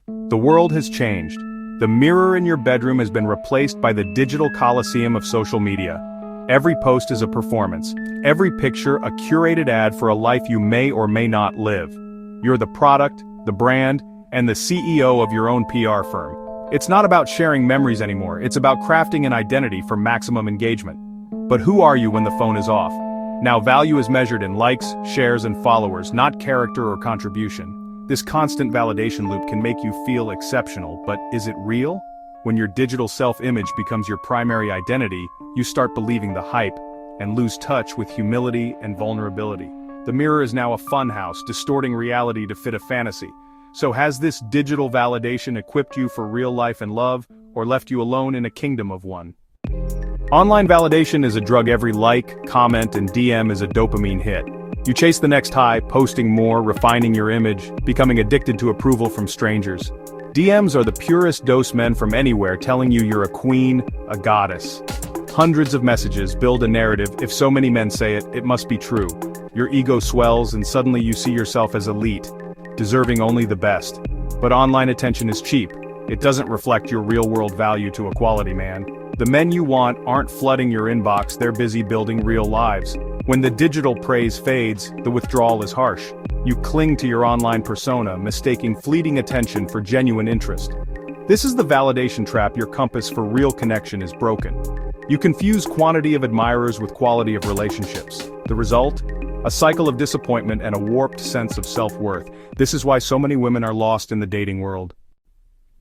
The world has changed. The mirror in your bedroom has been replaced by the digital coliseum of social media. Every post is a performance, every picture a curated ad for a life you may or may not live. You're the product, the brand, and the CEO of your own PR firm. It's not about sharing memories anymore, it's about crafting an identity for maximum engagement. But who are you when the phone is off? Now value is measured in likes, shares, and followers, not character or contribution. This constant validation loop can make you feel exceptional, but is it real? When your digital self-image becomes your primary identity, you start believing the hype and lose touch with humility and vulnerability. The mirror is now a funhouse, distorting reality to fit a fantasy. So has this digital validation equipped you for real life and love, or left you alone in a kingdom of one? Online validation is a drug. Every like, comment, and DM is a dopamine hit. You chase the next high, posting more, refining your image, becoming addicted to approval from strangers. DMs are the purest dose, men from anywhere telling you you're a queen, a goddess. Hundreds of messages build a narrative. If so many men say it, it must be true. Your ego swells and suddenly you see yourself as elite, deserving only the best. But online attention is cheap. It doesn't reflect your real-world value to a quality man. The men you want aren't flooding your inbox, they're busy building real lives. When the digital praise fades, the withdrawal is harsh. You cling to your online persona, mistaking fleeting attention for genuine interest. This is the validation trap. Your compass for real connection is broken. You confuse quantity of admirers with quality of relationships. The result? A cycle of disappointment and a warped sense of self-worth. This is why so many women are lost in the dating world.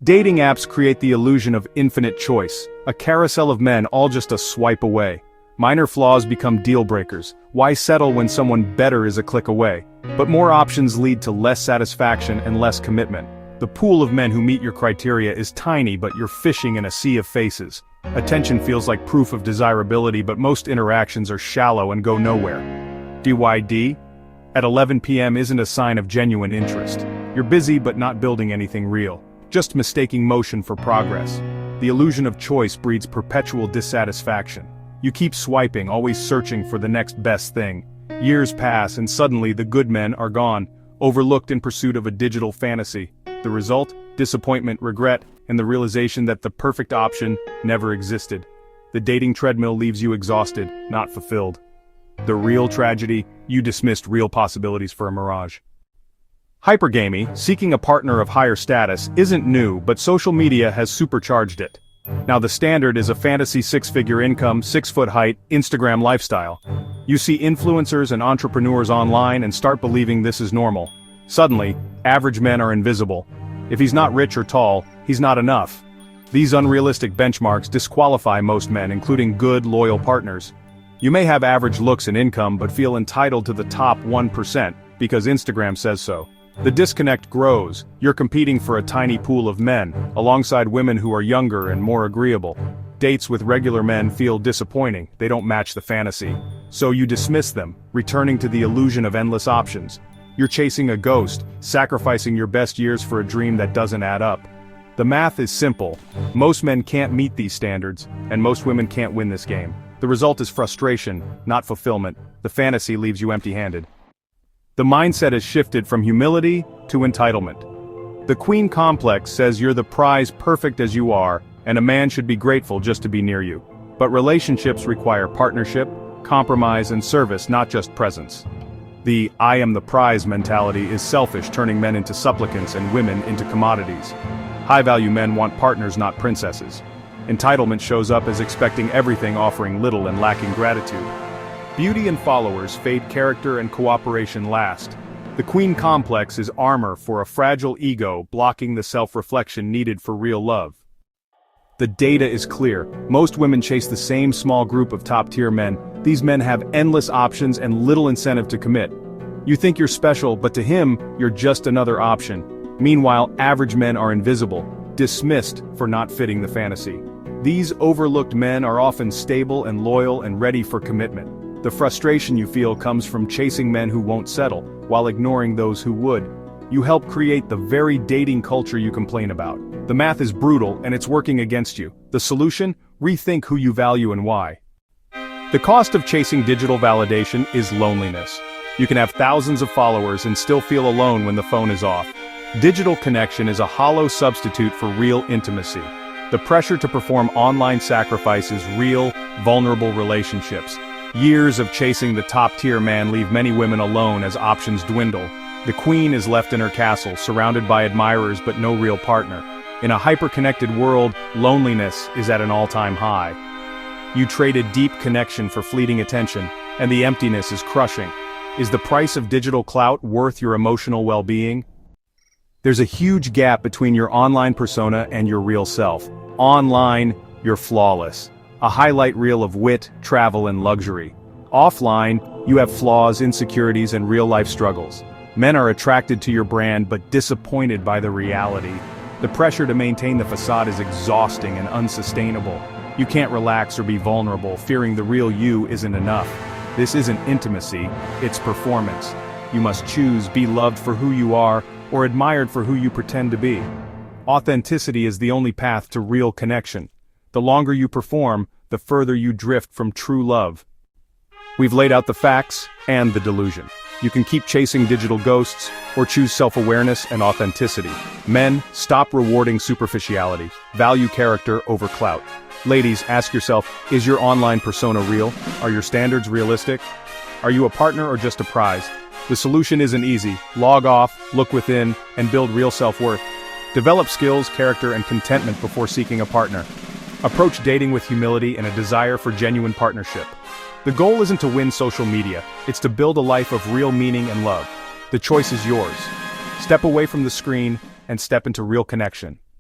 Dating apps create the illusion of infinite choice, a carousel of men all just a swipe away. Minor flaws become deal breakers. Why settle when someone better is a click away? But more options lead to less satisfaction and less commitment. The pool of men who meet your criteria is tiny, but you're fishing in a sea of faces. Attention feels like proof of desirability, but most interactions are shallow and go nowhere. DYD? At 11 p.m. isn't a sign of genuine interest. You're busy but not building anything real. Just mistaking motion for progress. The illusion of choice breeds perpetual dissatisfaction. You keep swiping, always searching for the next best thing. Years pass and suddenly the good men are gone, overlooked in pursuit of a digital fantasy. The result? Disappointment, regret, and the realization that the perfect option never existed. The dating treadmill leaves you exhausted, not fulfilled. The real tragedy? You dismissed real possibilities for a mirage. Hypergamy, seeking a partner of higher status, isn't new, but social media has supercharged it. Now the standard is a fantasy 6-figure income, 6-foot height, Instagram lifestyle. You see influencers and entrepreneurs online and start believing this is normal. Suddenly, average men are invisible. If he's not rich or tall, he's not enough. These unrealistic benchmarks disqualify most men, including good, loyal partners. You may have average looks and income but feel entitled to the top 1% because Instagram says so. The disconnect grows. You're competing for a tiny pool of men, alongside women who are younger and more agreeable. Dates with regular men feel disappointing, they don't match the fantasy. So you dismiss them, returning to the illusion of endless options. You're chasing a ghost, sacrificing your best years for a dream that doesn't add up. The math is simple. Most men can't meet these standards, and most women can't win this game. The result is frustration, not fulfillment. The fantasy leaves you empty-handed. The mindset has shifted from humility to entitlement. The queen complex says you're the prize perfect as you are, and a man should be grateful just to be near you. But relationships require partnership, compromise, and service, not just presence. The "I am the prize" mentality is selfish, turning men into supplicants and women into commodities. High-value men want partners, not princesses. Entitlement shows up as expecting everything, offering little and lacking gratitude. Beauty and followers fade, character and cooperation last. The queen complex is armor for a fragile ego, blocking the self-reflection needed for real love. The data is clear. Most women chase the same small group of top-tier men. These men have endless options and little incentive to commit. You think you're special, but to him, you're just another option. Meanwhile, average men are invisible, dismissed for not fitting the fantasy. These overlooked men are often stable and loyal and ready for commitment. The frustration you feel comes from chasing men who won't settle, while ignoring those who would. You help create the very dating culture you complain about. The math is brutal and it's working against you. The solution? Rethink who you value and why. The cost of chasing digital validation is loneliness. You can have thousands of followers and still feel alone when the phone is off. Digital connection is a hollow substitute for real intimacy. The pressure to perform online sacrifices real, vulnerable relationships. Years of chasing the top-tier man leave many women alone as options dwindle. The queen is left in her castle, surrounded by admirers but no real partner. In a hyper-connected world, loneliness is at an all-time high. You traded deep connection for fleeting attention, and the emptiness is crushing. Is the price of digital clout worth your emotional well-being? There's a huge gap between your online persona and your real self. Online, you're flawless. A highlight reel of wit, travel, and luxury. Offline, you have flaws, insecurities, and real-life struggles. Men are attracted to your brand but disappointed by the reality. The pressure to maintain the facade is exhausting and unsustainable. You can't relax or be vulnerable, fearing the real you isn't enough. This isn't intimacy, it's performance. You must choose, be loved for who you are, or admired for who you pretend to be. Authenticity is the only path to real connection. The longer you perform, the further you drift from true love. We've laid out the facts and the delusion. You can keep chasing digital ghosts, or choose self-awareness and authenticity. Men, stop rewarding superficiality. Value character over clout. Ladies, ask yourself, is your online persona real? Are your standards realistic? Are you a partner or just a prize? The solution isn't easy. Log off, look within, and build real self-worth. Develop skills, character, and contentment before seeking a partner. Approach dating with humility and a desire for genuine partnership. The goal isn't to win social media, it's to build a life of real meaning and love. The choice is yours. Step away from the screen and step into real connection.